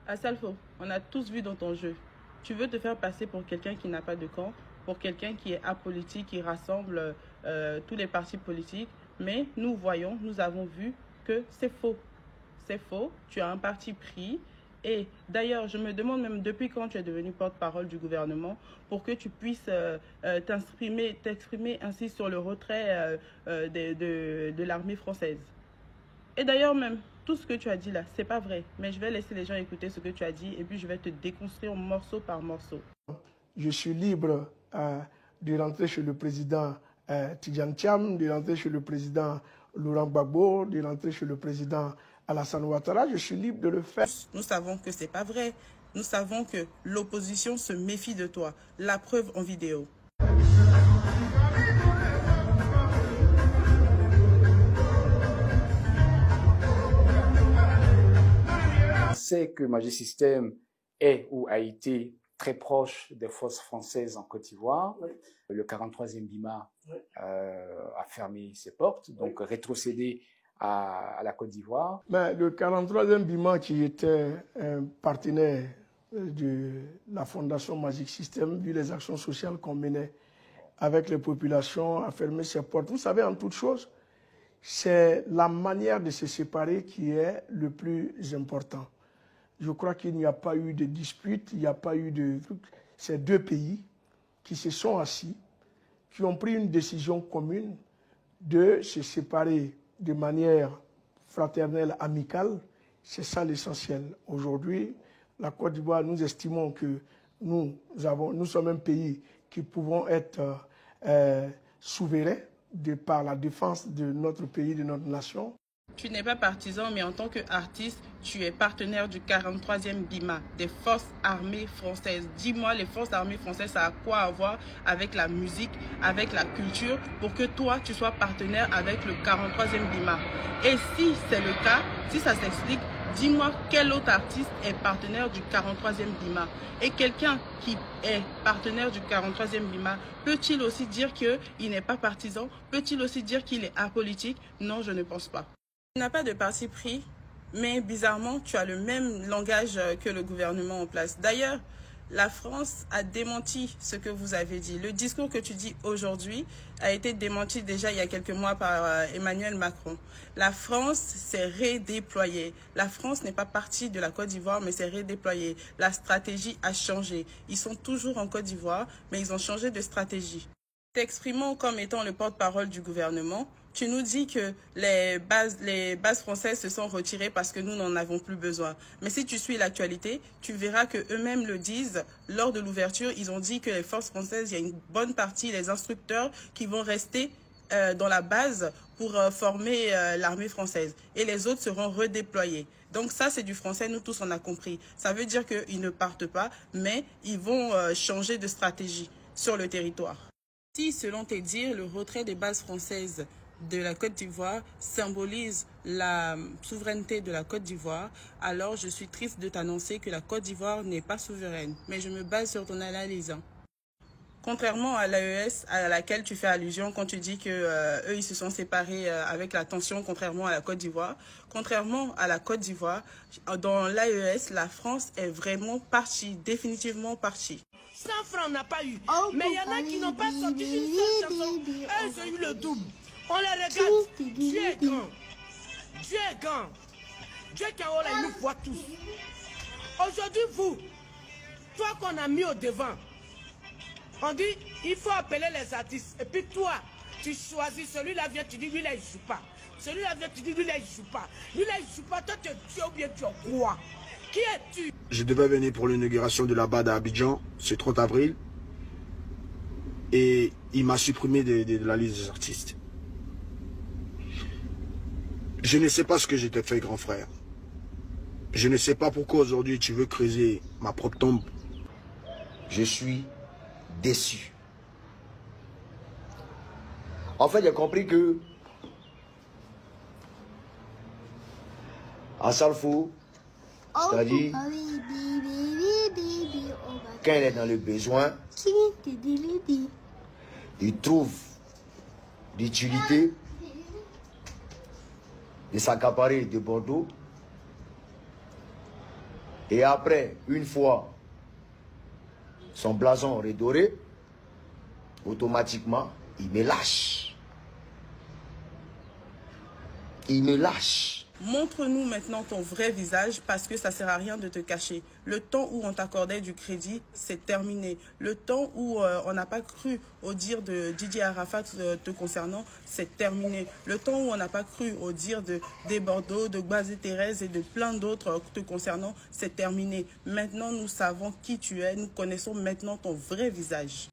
Assalfo, on a tous vu dans ton jeu. Tu veux te faire passer pour quelqu'un qui n'a pas de camp, pour quelqu'un qui est apolitique, qui rassemble tous les partis politiques. Mais nous avons vu que c'est faux. C'est faux, tu as un parti pris. Et d'ailleurs, je me demande même depuis quand tu es devenu porte-parole du gouvernement pour que tu puisses t'exprimer ainsi sur le retrait de l'armée française. Et d'ailleurs même, tout ce que tu as dit là, c'est pas vrai. Mais je vais laisser les gens écouter ce que tu as dit et puis je vais te déconstruire morceau par morceau. Je suis libre de rentrer chez le président Tidjane Thiam, de rentrer chez le président Laurent Gbagbo, de rentrer chez le président Alassane Ouattara. Je suis libre de le faire. Nous savons que c'est pas vrai. Nous savons que l'opposition se méfie de toi. La preuve en vidéo. C'est que Magic System est ou a été très proche des forces françaises en Côte d'Ivoire. Oui. Le 43e BIMA a fermé ses portes, donc rétrocédé à la Côte d'Ivoire. Le 43e BIMA, qui était un partenaire de la Fondation Magic System, vu les actions sociales qu'on menait avec les populations, a fermé ses portes. Vous savez, en toute chose, c'est la manière de se séparer qui est le plus important. Je crois qu'il n'y a pas eu de dispute, il n'y a pas eu de truc. C'est deux pays qui se sont assis, qui ont pris une décision commune de se séparer de manière fraternelle, amicale. C'est ça l'essentiel. Aujourd'hui, la Côte d'Ivoire, nous estimons que nous sommes un pays qui pouvons être souverains de par la défense de notre pays, de notre nation. Tu n'es pas partisan, mais en tant qu'artiste, tu es partenaire du 43e BIMA, des forces armées françaises. Dis-moi, les forces armées françaises, ça a quoi à voir avec la musique, avec la culture, pour que toi, tu sois partenaire avec le 43e BIMA? Et si c'est le cas, si ça s'explique, dis-moi quel autre artiste est partenaire du 43e BIMA? Et quelqu'un qui est partenaire du 43e BIMA, peut-il aussi dire qu'il n'est pas partisan? Peut-il aussi dire qu'il est apolitique? Non, je ne pense pas. Tu n'as pas de parti pris, mais bizarrement, tu as le même langage que le gouvernement en place. D'ailleurs, la France a démenti ce que vous avez dit. Le discours que tu dis aujourd'hui a été démenti déjà il y a quelques mois par Emmanuel Macron. La France s'est redéployée. La France n'est pas partie de la Côte d'Ivoire, mais s'est redéployée. La stratégie a changé. Ils sont toujours en Côte d'Ivoire, mais ils ont changé de stratégie. T'exprimant comme étant le porte-parole du gouvernement, tu nous dis que les bases françaises se sont retirées parce que nous n'en avons plus besoin. Mais si tu suis l'actualité, tu verras que eux-mêmes le disent. Lors de l'ouverture, ils ont dit que les forces françaises, il y a une bonne partie, les instructeurs qui vont rester dans la base pour former l'armée française. Et les autres seront redéployés. Donc ça, c'est du français, nous tous on a compris. Ça veut dire qu'ils ne partent pas, mais ils vont changer de stratégie sur le territoire. Si, selon tes dires, le retrait des bases françaises de la Côte d'Ivoire symbolise la souveraineté de la Côte d'Ivoire, alors je suis triste de t'annoncer que la Côte d'Ivoire n'est pas souveraine. Mais je me base sur ton analyse. Contrairement à l'AES à laquelle tu fais allusion quand tu dis que eux ils se sont séparés avec la tension, contrairement à la Côte d'Ivoire. Contrairement à la Côte d'Ivoire, dans l'AES, la France est vraiment partie, définitivement partie. 100 francs on n'a pas eu. Mais il y en a qui n'ont pas sorti une seule chanson. Eux, ils ont eu le double. On les regarde. Dieu est grand. Dieu est grand. Dieu qui est en haut là, il nous voit tous. Aujourd'hui, vous, toi qu'on a mis au devant, on dit, il faut appeler les artistes. Et puis toi, tu choisis, celui-là vient, tu dis, lui là, il ne joue pas. Celui-là vient, tu dis, lui là, il ne joue pas. Lui là, il ne joue pas. Toi, tu es Dieu ou bien tu es quoi? Qui es-tu? Je devais venir pour l'inauguration de la BAD à Abidjan, ce 30 avril. Et il m'a supprimé de la liste des artistes. Je ne sais pas ce que j'ai fait, grand frère. Je ne sais pas pourquoi aujourd'hui tu veux creuser ma propre tombe. Je suis déçu. En fait, j'ai compris que Assalfo, c'est-à-dire quand elle est dans le besoin, il trouve l'utilité de s'accaparer de Bordeaux Et après, une fois son blason redoré, automatiquement, il me lâche. Il me lâche. Montre-nous maintenant ton vrai visage parce que ça ne sert à rien de te cacher. Le temps où on t'accordait du crédit, c'est terminé. Le temps où on n'a pas cru au dire de Didier Arafat te concernant, c'est terminé. Le temps où on n'a pas cru au dire de Bordeaux, de Gbazé Thérèse et de plein d'autres te concernant, c'est terminé. Maintenant, nous savons qui tu es. Nous connaissons maintenant ton vrai visage.